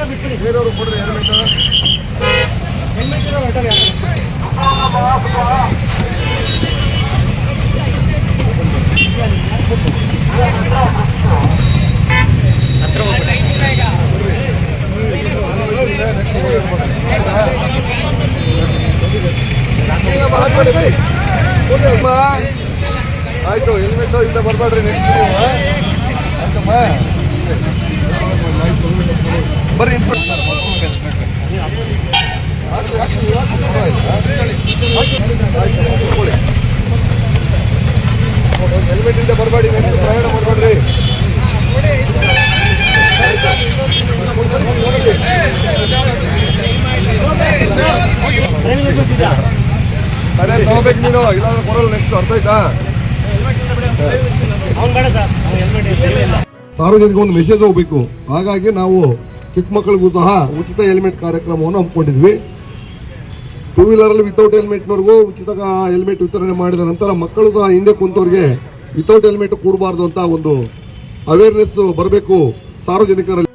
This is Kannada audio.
ಬೇರೆಯವರು ಕೊಡ್ರಿ ಆಯ್ತು ಹೆಲ್ಮೆಟ್ ಇಂದ ಬರ್ಬೇಡ್ರಿ ನೆಕ್ಸ್ಟ್ ಆಯ್ತಮ್ಮ ಬರ್ರಿ ಹೆಲ್ಮೆಟ್ ಇಂದ ಬರಬೇಡಿ ನೆಕ್ಸ್ಟ್ ಪ್ರಯಾಣ ಮಾಡಬೇಡ್ರಿ ಸರಿ ತಗೋಬೇಕು ನೀನು ಇಲ್ಲಾಂದ್ರೆ ಕೊಡಲ್ಲ ನೆಕ್ಸ್ಟ್ ಅರ್ಥ ಆಯ್ತಾ ಸಾರ್ವಜನಿಕ ಒಂದು ಮೆಸೇಜ್ ಹೋಗ್ಬೇಕು ಹಾಗಾಗಿ ನಾವು ಚಿಕ್ಕ ಮಕ್ಕಳಿಗೂ ಸಹ ಉಚಿತ ಹೆಲ್ಮೆಟ್ ಕಾರ್ಯಕ್ರಮವನ್ನು ಹಮ್ಮಿಕೊಂಡಿದ್ವಿ ಟೂ ವೀಲರಲ್ಲಿ ವಿತೌಟ್ ಹೆಲ್ಮೆಟ್ನವ್ರಿಗೂ ಉಚಿತ ಹೆಲ್ಮೆಟ್ ವಿತರಣೆ ಮಾಡಿದ ನಂತರ ಮಕ್ಕಳು ಸಹ ಹಿಂದೆ ಕುಂತವ್ರಿಗೆ ವಿತೌಟ್ ಹೆಲ್ಮೆಟ್ ಕೊಡಬಾರ್ದು ಅಂತ ಒಂದು ಅವೇರ್ನೆಸ್ ಬರಬೇಕು ಸಾರ್ವಜನಿಕರಲ್ಲಿ